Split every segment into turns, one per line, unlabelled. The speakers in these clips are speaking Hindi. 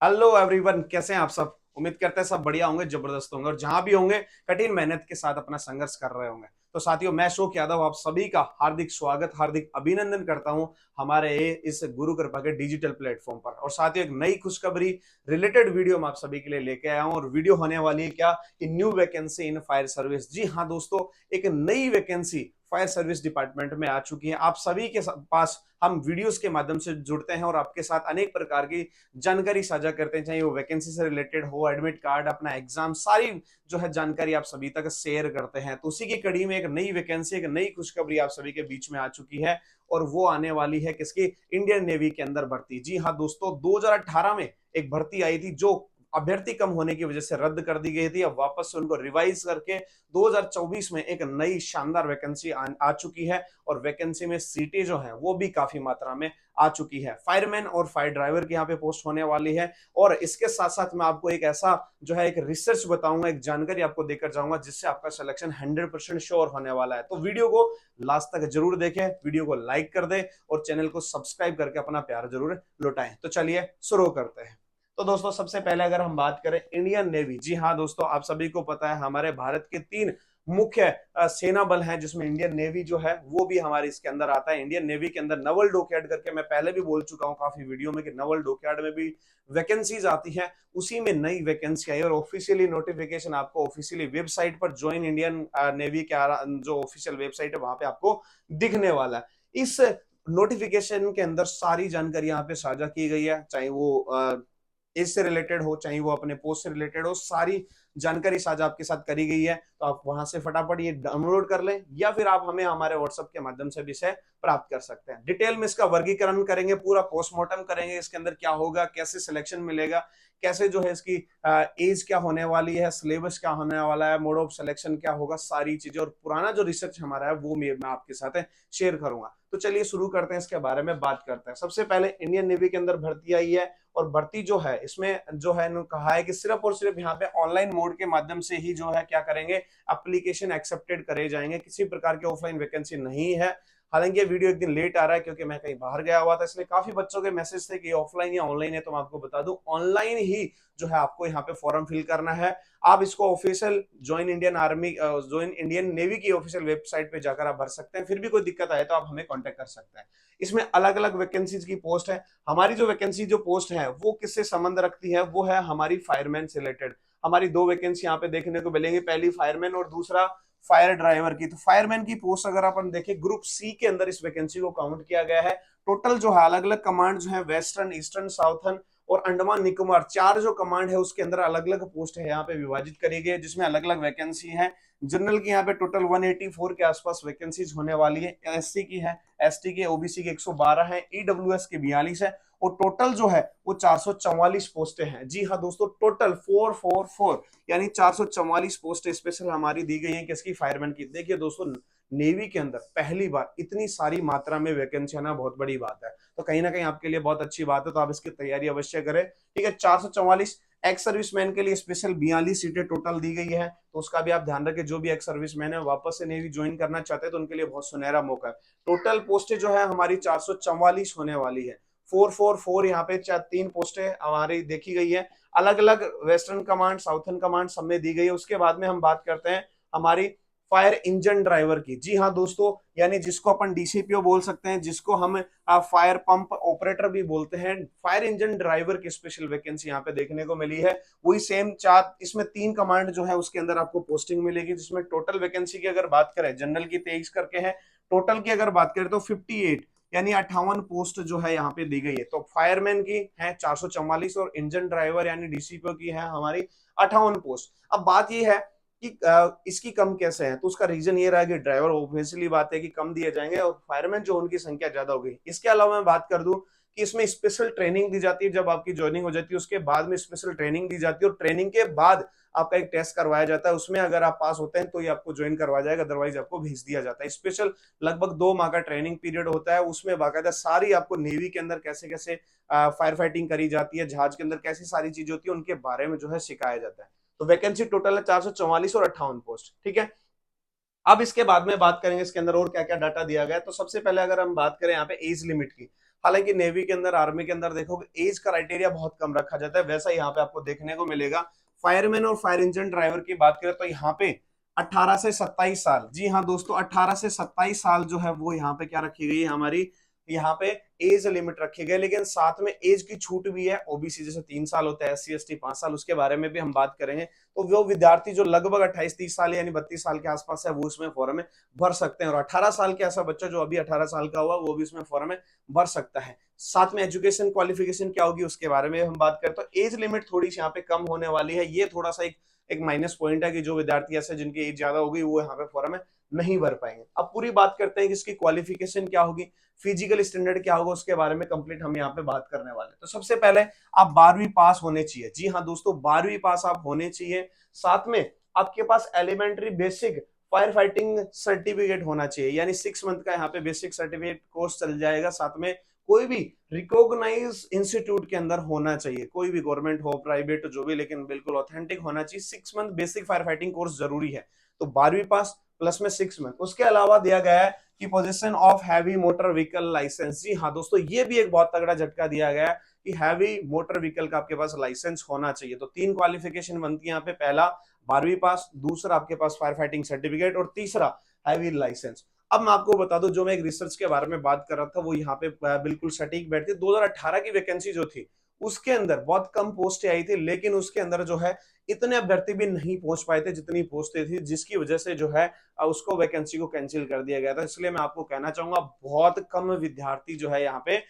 हेलो एवरीवन, कैसे हैं आप सब। उम्मीद करते हैं सब बढ़िया होंगे, जबरदस्त होंगे और जहां भी होंगे कठिन मेहनत के साथ अपना संघर्ष कर रहे होंगे। तो साथियों, मैं अशोक यादव आप सभी का हार्दिक स्वागत, हार्दिक अभिनंदन करता हूं हमारे इस गुरु कृपा के डिजिटल प्लेटफॉर्म पर। और साथियों, एक नई खुशखबरी रिलेटेड वीडियो मैं आप सभी के लिए लेके आया हूं। और वीडियो होने वाली है क्या कि new vacancy in fire service. जी हाँ दोस्तों, एक नई वैकेंसी फायर सर्विस डिपार्टमेंट में आ चुकी है। आप सभी के पास हम वीडियोस के माध्यम से जुड़ते हैं और आपके साथ अनेक प्रकार की जानकारी साझा करते हैं, चाहे वो वैकेंसी से रिलेटेड हो, एडमिट कार्ड, अपना एग्जाम, सारी जो है जानकारी आप सभी तक शेयर करते हैं। तो उसी की कड़ी में एक नई वैकेंसी, एक नई खुशखबरी आप सभी के बीच में आ चुकी है और वो आने वाली है किसकी? इंडियन नेवी के अंदर भर्ती। जी हाँ दोस्तों, 2018 में एक भर्ती आई थी जो अभ्यर्थी कम होने की वजह से रद्द कर दी गई थी। अब वापस से उनको रिवाइज करके 2024 में एक नई शानदार वैकेंसी आ चुकी है और वैकेंसी में सीटें जो है वो भी काफी मात्रा में आ चुकी है। फायरमैन और फायर ड्राइवर की यहाँ पे पोस्ट होने वाली है। और इसके साथ साथ मैं आपको एक ऐसा जो है एक रिसर्च बताऊंगा, एक जानकारी आपको देकर जाऊंगा जिससे आपका सिलेक्शन 100% श्योर होने वाला है। तो वीडियो को लास्ट तक जरूर देखें, वीडियो को लाइक कर दे और चैनल को सब्सक्राइब करके अपना प्यार जरूर लौटाएं। तो चलिए शुरू करते हैं। तो दोस्तों, सबसे पहले अगर हम बात करें इंडियन नेवी, जी हाँ दोस्तों, आप सभी को पता है हमारे भारत के तीन मुख्य सेना बल हैं जिसमें इंडियन नेवी जो है वो भी हमारे इसके अंदर आता है। इंडियन नेवी के अंदर नवल डॉकयार्ड करके, मैं पहले भी बोल चुका हूं काफी वीडियो में कि नवल डॉकयार्ड में भी वैकेंसीज आती है। उसी में नई वैकेंसी आई और ऑफिशियली नोटिफिकेशन आपको ऑफिशियली वेबसाइट पर ज्वाइन इंडियन नेवी के जो ऑफिशियल वेबसाइट है वहां पे आपको दिखने वाला है। इस नोटिफिकेशन के अंदर सारी जानकारी यहाँ पे साझा की गई है, चाहे वो एज से रिलेटेड हो, चाहे वो अपने पोस्ट से रिलेटेड हो, सारी जानकारी साझा आपके साथ करी गई है। तो आप वहां से फटाफट ये डाउनलोड कर लें या फिर आप हमें हमारे व्हाट्सएप के माध्यम से भी इसे प्राप्त कर सकते हैं। डिटेल में इसका वर्गीकरण करेंगे, पूरा पोस्टमार्टम करेंगे, इसके अंदर क्या होगा, कैसे सिलेक्शन मिलेगा, कैसे जो है इसकी एज क्या होने वाली है, सिलेबस क्या होने वाला है, मोड ऑफ सिलेक्शन क्या होगा, सारी चीजें और पुराना जो रिसर्च हमारा है वो मैं आपके साथ शेयर करूंगा। तो चलिए शुरू करते हैं, इसके बारे में बात करते हैं। सबसे पहले इंडियन नेवी के अंदर भर्ती आई है और भर्ती जो है इसमें जो है कहा है कि सिर्फ और सिर्फ यहाँ पे ऑनलाइन मोड के माध्यम से ही जो है क्या करेंगे, एप्लीकेशन एक्सेप्टेड करे जाएंगे। किसी प्रकार की ऑफलाइन वैकेंसी नहीं है। हालांकि ये वीडियो एक दिन लेट आ रहा है क्योंकि मैं कहीं बाहर गया हुआ था, इसलिए काफी बच्चों के मैसेज थे कि ऑफलाइन या ऑनलाइन है। तो मैं आपको बता दूं, ऑनलाइन ही जो है आपको यहाँ पे फॉर्म फिल करना है। आप इसको official join Indian army, join Indian navy की ऑफिशियल वेबसाइट पे जाकर आप भर सकते हैं। फिर भी कोई दिक्कत आए तो आप हमें कांटेक्ट कर सकते हैं। इसमें अलग अलग वैकेंसीज की पोस्ट है। हमारी जो वैकेंसी जो पोस्ट है वो किससे संबंध रखती है, वो है हमारी फायरमैन से रिलेटेड। हमारी दो वैकेंसी यहाँ पे देखने को मिलेंगी, पहली फायरमैन और दूसरा फायर ड्राइवर की। तो फायरमैन की पोस्ट अगर अपन देखें, ग्रुप सी के अंदर इस वैकेंसी को काउंट किया गया है। टोटल जो है अलग अलग कमांड जो है, वेस्टर्न, ईस्टर्न, साउथर्न और अंडमान निकोबार, चार जो कमांड है उसके अंदर अलग अलग पोस्ट है यहाँ पे विभाजित करी गई है, जिसमें अलग अलग वैकेंसी है। जनरल की यहाँ पे टोटल 184 के आसपास वैकेंसीज होने वाली है। एससी की है, एसटी के, ओबीसी के 112 है, ईडब्ल्यूएस के 42 है और टोटल जो है वो 444 पोस्टें हैं। जी हाँ दोस्तों, टोटल 444 यानी 444 पोस्टें स्पेशल हमारी दी गई है किसकी? फायरमैन की। देखिए दोस्तों, नेवी के अंदर पहली बार इतनी सारी मात्रा में वैकेंसी आना बहुत बड़ी बात है। तो कहीं ना कहीं आपके लिए बहुत अच्छी बात है, तो आप इसकी तैयारी अवश्य करें। ठीक है, 444 एक्स सर्विसमैन के लिए स्पेशल 42 सीटें टोटल दी गई है। तो उसका भी आप ध्यान रखें, जो भी एक्स सर्विसमैन है वापस से नेवी ज्वाइन करना चाहते हैं तो उनके लिए बहुत सुनहरा मौका है। टोटल पोस्टें जो है हमारी 444 होने वाली है। 444 यहाँ पे तीन पोस्टें हमारी देखी गई है, अलग अलग वेस्टर्न कमांड, साउथर्न कमांड सब में दी गई है। उसके बाद में हम बात करते हैं हमारी फायर इंजन ड्राइवर की। जी हाँ दोस्तों, यानी जिसको अपन डीसीपीओ बोल सकते हैं, जिसको हम फायर पंप ऑपरेटर भी बोलते हैं। फायर इंजन ड्राइवर की स्पेशल वैकेंसी यहाँ पे देखने को मिली है। वही सेम चार, इसमें तीन कमांड जो है उसके अंदर आपको पोस्टिंग मिलेगी, जिसमें टोटल वैकेंसी की अगर बात करें, जनरल की 23 करके है, टोटल की अगर बात करें तो 58 यानी 58 पोस्ट जो है यहाँ पे दी गई है। तो फायरमैन की है 444 और इंजन ड्राइवर यानी डीसीपीओ की है हमारी 58 पोस्ट। अब बात ये है कि इसकी कम कैसे है, तो उसका रीजन ये रहा कि ड्राइवर ऑब्वियसली बात है कि कम दिए जाएंगे और फायरमैन जो उनकी संख्या ज्यादा हो गई। इसके अलावा मैं बात कर दूं कि इसमें स्पेशल ट्रेनिंग दी जाती है। जब आपकी ज्वाइनिंग हो जाती है उसके बाद में स्पेशल ट्रेनिंग दी जाती है और ट्रेनिंग के बाद आपका एक टेस्ट करवाया जाता है। उसमें अगर आप पास होते हैं तो ये आपको ज्वाइन करवाया जाएगा, अदरवाइज आपको भेज दिया जाता है। स्पेशल लगभग 2 माह का ट्रेनिंग पीरियड होता है, उसमें बाकायदा सारी आपको नेवी के अंदर कैसे कैसे फायर फाइटिंग करी जाती है, जहाज के अंदर कैसी सारी चीजें होती है, उनके बारे में जो है सिखाया जाता है। तो वैकेंसी टोटल है 444 और 58 पोस्ट। ठीक है, अब इसके बाद में बात करेंगे इसके अंदर और क्या क्या डाटा दिया गया है। तो सबसे पहले अगर हम बात करें यहाँ पे एज लिमिट की, हालांकि नेवी के अंदर, आर्मी के अंदर देखोगे एज क्राइटेरिया बहुत कम रखा जाता है, वैसा यहाँ पे आपको देखने को मिलेगा। फायरमैन और फायर इंजन ड्राइवर की बात करें तो यहाँ पे 18 से 27 साल, जी हाँ दोस्तों 18 से 27 साल जो है वो यहाँ पे क्या रखी गई है हमारी, यहाँ पे एज लिमिट रखी गई। लेकिन साथ में एज की छूट भी है, ओबीसी जैसे 3 साल होता है, SC ST 5 साल, उसके बारे में भी हम बात करेंगे। तो वो विद्यार्थी जो लगभग 28-30 साल यानी 32 साल के आसपास है वो इसमें फॉर्म में भर सकते हैं, और 18 साल के ऐसा बच्चा जो अभी 18 साल का हुआ वो भी इसमें फॉर्म में भर सकता है। साथ में एजुकेशन क्वालिफिकेशन क्या होगी उसके बारे में हम बात करें तो एज लिमिट थोड़ी सी यहाँ पे कम होने वाली है। ये थोड़ा सा एक माइनस पॉइंट है कि जो विद्यार्थी ऐसे जिनकी एज ज्यादा होगी वो यहाँ पे फॉर्म में नहीं भर पाएंगे। अब पूरी बात करते हैं कि इसकी क्वालिफिकेशन क्या होगी, फिजिकल स्टैंडर्ड क्या होगा, उसके बारे में कंप्लीट हम यहाँ पे बात करने वाले हैं। तो सबसे पहले आप 12वीं पास होने चाहिए, जी हाँ दोस्तों 12वीं पास आप होने चाहिए। साथ में आपके पास elementary basic fire fighting certificate होना चाहिए, यानी 6 मंथ का यहाँ पे बेसिक सर्टिफिकेट कोर्स चल जाएगा। साथ में कोई भी रिकॉग्नाइज इंस्टीट्यूट के अंदर होना चाहिए, कोई भी गवर्नमेंट हो प्राइवेट जो भी, लेकिन बिल्कुल ऑथेंटिक होना चाहिए। 6 month basic fire fighting course जरूरी है। तो 12वीं पास प्लस में 6 मंथ। उसके अलावा दिया गया है कि position of heavy motor vehicle licence, जी हाँ दोस्तों ये भी एक बहुत तगड़ा झटका दिया गया है कि हैवी मोटर व्हीकल का आपके पास लाइसेंस होना चाहिए। तो 3 क्वालिफिकेशन बनती है यहाँ पे, पहला 12वीं पास, दूसरा आपके पास फायर फाइटिंग सर्टिफिकेट, और तीसरा हैवी लाइसेंस। अब मैं आपको बता दूं, जो मैं एक रिसर्च के बारे में बात कर रहा था वो यहाँ पे बिल्कुल सटीक बैठती। 2018 की वैकेंसी जो थी उसके अंदर बहुत कम पोस्टें आई थी, लेकिन उसके अंदर जो है इतने अभ्यर्थी भी नहीं पहुंच पाए थे जितनी पोस्टें थी, जिसकी वजह से जो है उसको वैकेंसी को कैंसिल कर दिया गया था। इसलिए मैं आपको कहना चाहूंगा बहुत कम विद्यार्थी जो है यहाँ पे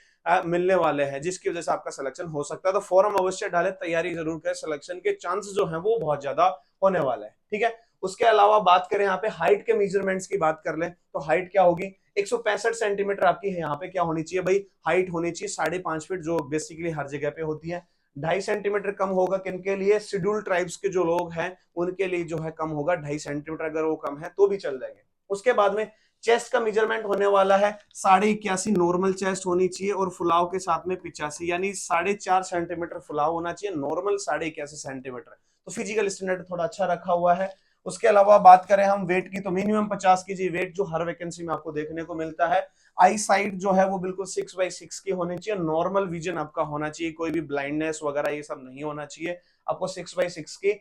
मिलने वाले हैं, जिसकी वजह से आपका सिलेक्शन हो सकता है। तो फॉर्म अवश्य डालें, तैयारी जरूर करें, सिलेक्शन के चांस जो है वो बहुत ज्यादा होने वाले हैं, ठीक है। उसके अलावा बात करें यहाँ पे हाइट के मेजरमेंट्स की बात कर लें तो हाइट क्या होगी, 165 सेंटीमीटर आपकी है यहाँ पे क्या होनी चाहिए भाई, हाइट होनी चाहिए 5.5 फीट, जो बेसिकली हर जगह पे होती है। 2.5 सेंटीमीटर कम होगा किनके लिए, शेड्यूल ट्राइब्स के जो लोग हैं उनके लिए जो है कम होगा 2.5 सेंटीमीटर, अगर वो कम है तो भी चल जाएंगे। उसके बाद में चेस्ट का मेजरमेंट होने वाला है 81.5 नॉर्मल चेस्ट होनी चाहिए, और फुलाव के साथ में 85 यानी 4.5 सेंटीमीटर फुलाव होना चाहिए, नॉर्मल 81.5 सेंटीमीटर। तो फिजिकल स्टैंडर्ड थोड़ा अच्छा रखा हुआ है। उसके अलावा बात करें हम वेट की तो मिनिमम 50 केजी वेट जो हर वैकेंसी में आपको देखने को मिलता है। आई साइट जो है वो बिल्कुल 6/6 की होनी चाहिए, नॉर्मल विजन आपका होना चाहिए, कोई भी ब्लाइंडनेस वगैरह ये सब नहीं होना चाहिए। आपको 6/6 की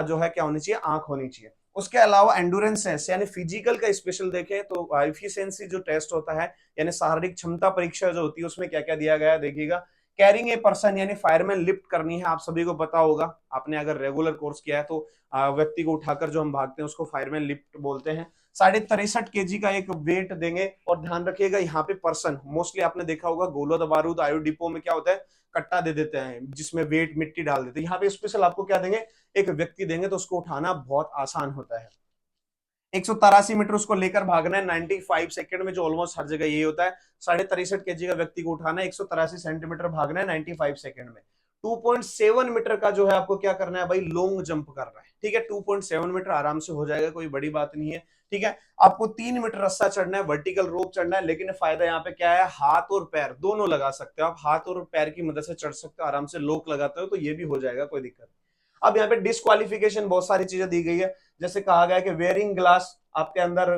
जो है क्या होनी चाहिए, आंख होनी चाहिए। उसके अलावा एंडोरेंस टेस्ट यानी फिजिकल का स्पेशल देखें तो एफिशिएंसी जो टेस्ट होता है यानी शारीरिक क्षमता परीक्षा जो होती है उसमें क्या क्या दिया गया है देखिएगा। कैरिंग ए पर्सन यानी फायरमैन लिफ्ट करनी है, आप सभी को पता होगा, आपने अगर रेगुलर कोर्स किया है तो व्यक्ति को उठाकर जो हम भागते हैं उसको फायरमैन लिफ्ट बोलते हैं। 63.5 केजी का एक वेट देंगे, और ध्यान रखिएगा यहाँ पे पर्सन, मोस्टली आपने देखा होगा गोला बारूद आयु डिपो में क्या होता है, कट्टा दे देते हैं जिसमें वेट मिट्टी डाल देते हैं, यहाँ पे स्पेशल आपको क्या देंगे, एक व्यक्ति देंगे, तो उसको उठाना बहुत आसान होता है। 183 मीटर उसको लेकर भागना है 95 सेकंड में, जो ऑलमोस्ट हर जगह यही होता है। 63.5 केजी का व्यक्ति को उठाना है, 183 सेंटीमीटर भागना है 95 सेकंड में। 2.7 मीटर का जो है आपको क्या करना है भाई, लॉन्ग जंप करना है, ठीक है। 2.7 मीटर आराम से हो जाएगा, कोई बड़ी बात नहीं है, ठीक है। आपको 3 मीटर रस्सा चढ़ना है, वर्टिकल रोप चढ़ना है, लेकिन फायदा यहाँ पे क्या है, हाथ और पैर दोनों लगा सकते हो आप, हाथ और पैर की मदद से चढ़ सकते हो, आराम से लॉक लगाते हो तो ये भी हो जाएगा, कोई दिक्कत नहीं। अब यहाँ पे डिस्क्वालिफिकेशन बहुत सारी चीजें दी गई है, जैसे कहा गया कि वेयरिंग ग्लास, आपके अंदर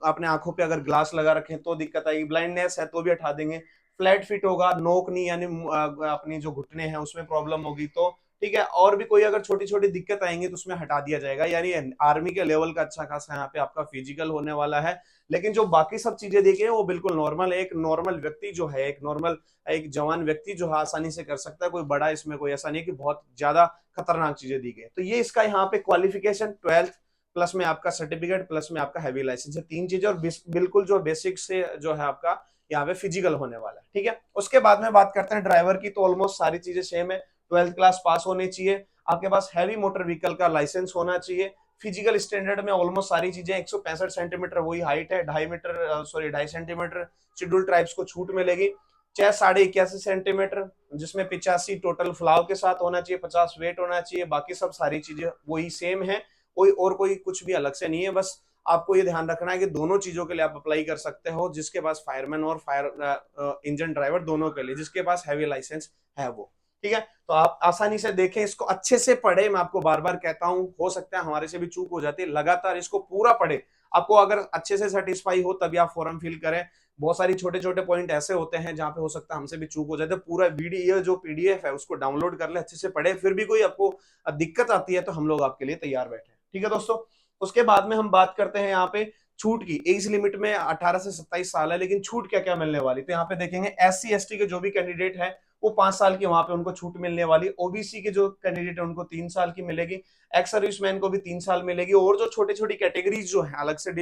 अपने आंखों पे अगर ग्लास लगा रखे तो दिक्कत आएगी, ब्लाइंडनेस है तो भी हटा देंगे, फ्लैट फिट होगा, नोक नी यानी अपनी जो घुटने हैं उसमें प्रॉब्लम होगी तो ठीक है, और भी कोई अगर छोटी छोटी दिक्कत आएंगी तो उसमें हटा दिया जाएगा। यानी आर्मी के लेवल का अच्छा खासा यहाँ पे आपका फिजिकल होने वाला है। लेकिन जो बाकी सब चीजें देखिए वो बिल्कुल नॉर्मल है, एक नॉर्मल व्यक्ति जो है, एक नॉर्मल एक जवान व्यक्ति जो है आसानी से कर सकता है, कोई बड़ा इसमें कोई ऐसा नहीं कि बहुत ज्यादा खतरनाक चीजें दी गई। तो ये इसका यहाँ पे क्वालिफिकेशन 12th प्लस में आपका सर्टिफिकेट प्लस में आपका हैवी लाइसेंस, है 3 चीजें, और बिल्कुल जो बेसिक से जो है आपका यहाँ पे फिजिकल होने वाला है, ठीक है। उसके बाद में बात करते हैं ड्राइवर की, तो ऑलमोस्ट सारी चीजें सेम है, 12th क्लास पास होनी चाहिए, आपके पास हैवी मोटर व्हीकल का लाइसेंस होना चाहिए। फिजिकल स्टैंडर्ड में ऑलमोस्ट सारी चीजें 165 सेंटीमीटर वही हाइट है, 2.5 सेंटीमीटर शेड्यूल ट्राइब्स को छूट मिलेगी। चेस्ट 81.5 सेंटीमीटर जिसमें 85 टोटल फ्लाव के साथ होना चाहिए, 50 वेट होना चाहिए, बाकी सब सारी चीजें वही सेम है, कोई कुछ भी अलग से नहीं है। बस आपको ये ध्यान रखना है कि दोनों चीजों के लिए आप अप्लाई कर सकते हो, जिसके पास फायरमैन और फायर इंजन ड्राइवर दोनों के लिए, जिसके पास हैवी लाइसेंस है वो, ठीक है। तो आप आसानी से देखें, इसको अच्छे से पढ़े, मैं आपको बार बार कहता हूं, हो सकता है हमारे से भी चूक हो जाती है, लगातार इसको पूरा पढ़े, आपको अगर अच्छे से सेटिस्फाई हो तभी आप फॉर्म फिल करें। बहुत सारी छोटे छोटे पॉइंट ऐसे होते हैं जहां पे हो सकता है हमसे भी चूक हो जाए, तो पूरा वीडियो जो पीडीएफ है उसको डाउनलोड कर ले, अच्छे से पढ़े, फिर भी कोई आपको दिक्कत आती है तो हम लोग आपके लिए तैयार बैठे हैं। ठीक है दोस्तों, उसके बाद में हम बात करते हैं यहाँ पे छूट की। एज लिमिट में 18 से 27 साल है, लेकिन छूट क्या क्या मिलने वाली, तो यहाँ पे देखेंगे एससी एसटी के जो भी कैंडिडेट है वो 5 साल की वहां पे उनको छूट मिलने वाली, ओबीसी के जो कैंडिडेट है उनको 3 साल की मिलेगी, एक्स सर्विसमैन को भी 3 साल मिलेगी, और जो छोटी छोटी कैटेगरीज जो है अलग से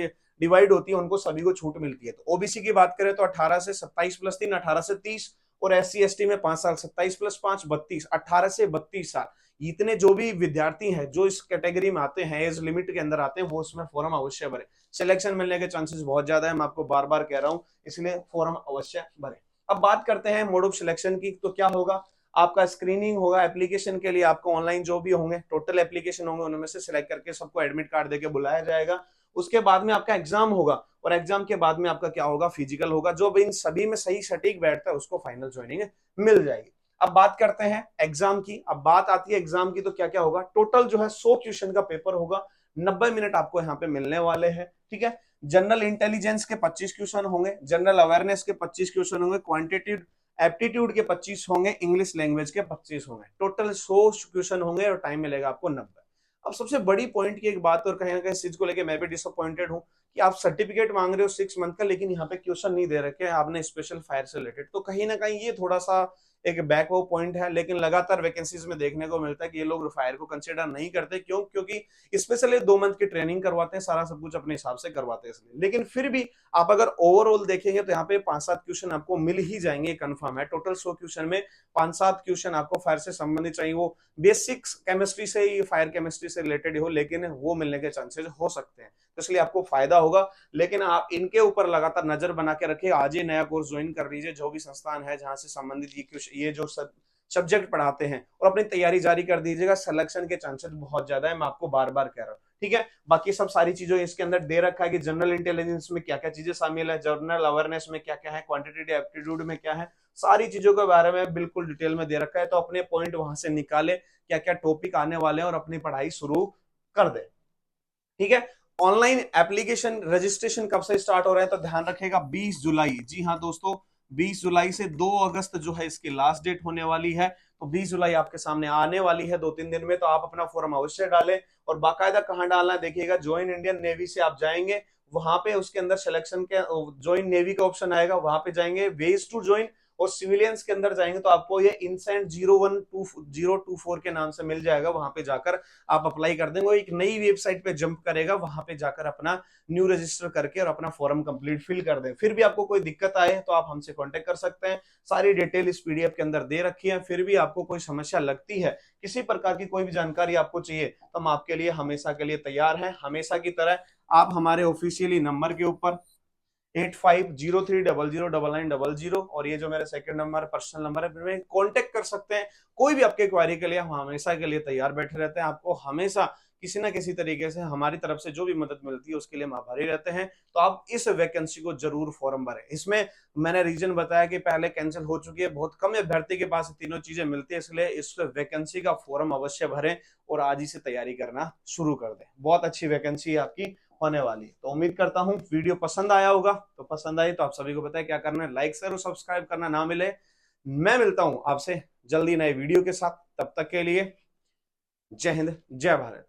डिवाइड होती है उनको सभी को छूट मिलती है। तो ओबीसी की बात करें तो 18 से 27 प्लस 3 18 से 30, और एससी एसटी में 5 साल 27 प्लस 5 32, 18 से 32 साल। इतने जो भी विद्यार्थी हैं जो इस कैटेगरी में आते हैं, एज लिमिट के अंदर आते हैं, वो उसमें फॉर्म अवश्य भरे। सिलेक्शन मिलने के चांसेस बहुत ज्यादा है, मैं आपको बार बार कह रहा हूं, इसलिए फॉर्म अवश्य भरे। अब बात करते हैं मोड ऑफ सिलेक्शन की, तो क्या होगा, आपका स्क्रीनिंग होगा एप्लीकेशन के लिए, आपको ऑनलाइन जो भी होंगे टोटल एप्लीकेशन होंगे उनमें से सिलेक्ट करके सबको एडमिट कार्ड देके बुलाया जाएगा। उसके बाद में आपका एग्जाम होगा, और एग्जाम के बाद में आपका क्या होगा, फिजिकल होगा। जो भी इन सभी में सही सटीक बैठता है उसको फाइनल ज्वाइनिंग मिल जाएगी। अब बात करते हैं एग्जाम की। अब बात आती है एग्जाम की, तो क्या क्या होगा, टोटल जो है 100 क्वेश्चन का पेपर होगा, 90 मिनट आपको यहाँ पे मिलने वाले हैं। ठीक है, जनरल इंटेलिजेंस के 25 क्वेश्चन होंगे, जनरल अवेयरनेस के 25 क्वेश्चन होंगे, क्वांटिटेटिव एप्टीट्यूड के 25 होंगे, इंग्लिश लैंग्वेज के 25 होंगे, टोटल 100 क्वेश्चन होंगे और टाइम मिलेगा आपको 90। अब सबसे बड़ी पॉइंट की एक बात, और कहीं ना कहीं इस चीज को लेकर मैं भी डिसअपॉइंटेड हूं कि आप सर्टिफिकेट मांग रहे हो 6 मंथ का, लेकिन यहाँ पे क्वेश्चन नहीं दे रखे आपने स्पेशल फायर से रिलेटेड, तो कहीं ना कहीं ये थोड़ा सा एक बैक वो पॉइंट है। लेकिन लगातार वैकेंसीज में देखने को मिलता है कि ये लोग फायर को कंसिडर नहीं करते, क्यों, क्योंकि स्पेशली 2 मंथ की ट्रेनिंग करवाते हैं, सारा सब कुछ अपने हिसाब से करवाते हैं इसलिए। लेकिन फिर भी आप अगर ओवरऑल देखेंगे तो यहाँ पे 5-7 क्वेश्चन आपको मिल ही जाएंगे, कंफर्म है। टोटल 100 क्वेश्चन में 5-7 क्वेश्चन आपको फायर से संबंधित चाहिए, वो बेसिक्स केमिस्ट्री से ही, फायर केमिस्ट्री से रिलेटेड हो, लेकिन वो मिलने के चांसेस हो सकते हैं, तो इसलिए आपको फायदा होगा। लेकिन आप इनके ऊपर लगातार नजर बना के रखिए, आज ही नया कोर्स ज्वाइन कर लीजिए, जो भी संस्थान है जहां से संबंधित ये जो सब्जेक्ट पढ़ाते हैं, और अपनी तैयारी जारी कर दीजिएगा, सिलेक्शन के चांसेस बहुत ज्यादा है, मैं आपको बार बार कह रहा हूँ। ठीक है, बाकी सब सारी चीजें इसके अंदर दे रखा है कि जनरल इंटेलिजेंस में क्या क्या चीजें शामिल है, जनरल अवेयरनेस में क्या क्या है, क्वांटिटेटिव एप्टीट्यूड में क्या है, सारी चीजों के बारे में बिल्कुल डिटेल में दे रखा है। तो अपने पॉइंट वहां से निकाले, क्या क्या टॉपिक आने वाले हैं, और अपनी पढ़ाई शुरू कर दे। ठीक है, ऑनलाइन एप्लीकेशन रजिस्ट्रेशन कब से स्टार्ट हो रहा है, तो ध्यान रखिएगा 20 जुलाई। जी हाँ दोस्तों, 20 जुलाई से 2 अगस्त जो है इसकी लास्ट डेट होने वाली है। तो 20 जुलाई आपके सामने आने वाली है 2-3 दिन में, तो आप अपना फॉर्म अवश्य डालें। और बाकायदा कहां डालना है देखिएगा, ज्वाइन इंडियन नेवी से आप जाएंगे, वहां पे उसके अंदर सिलेक्शन के ज्वाइन नेवी का ऑप्शन आएगा, वहां पे जाएंगे वेज टू ज्वाइन, और सिविलियंस के अंदर जाएंगे तो आपको ये इंसेंट 012 के नाम से मिल जाएगा, वहां पे जाकर आप अप्लाई कर देंगे, एक नई वेबसाइट पे जंप करेगा, वहां पे जाकर अपना न्यू रजिस्टर करके और अपना फॉर्म कंप्लीट फिल कर दें। फिर भी आपको कोई दिक्कत आए तो आप हमसे कांटेक्ट कर सकते हैं, सारी डिटेल इस पीडीएफ के अंदर दे रखी है। फिर भी आपको कोई समस्या लगती है, किसी प्रकार की कोई भी जानकारी आपको चाहिए, तो हम आपके लिए हमेशा के लिए तैयार हैं। हमेशा की तरह आप हमारे ऑफिशियली नंबर के ऊपर 8503009900, और ये जो मेरा सेकंड नंबर पर्सनल नंबर है, फिर कांटेक्ट कर सकते हैं। कोई भी आपके क्वारी के लिए हम हमेशा के लिए तैयार बैठे रहते हैं। आपको हमेशा किसी ना किसी तरीके से हमारी तरफ से जो भी मदद मिलती है उसके लिए हम आभारी रहते हैं। तो आप इस वैकेंसी को जरूर फॉर्म भरें। इसमें मैंने रीजन बताया कि पहले कैंसिल हो चुकी है, बहुत कम अभ्यर्थी के पास तीनों चीजें मिलती है, इसलिए इस वैकेंसी का फॉर्म अवश्य भरें और आज ही से तैयारी करना शुरू कर दें। बहुत अच्छी वैकेंसी है आपकी होने वाली। तो उम्मीद करता हूं वीडियो पसंद आया होगा, तो पसंद आई तो आप सभी को पता है क्या करना है, लाइक शेयर और सब्सक्राइब करना ना मिले। मैं मिलता हूं आपसे जल्दी नए वीडियो के साथ, तब तक के लिए जय हिंद जय भारत।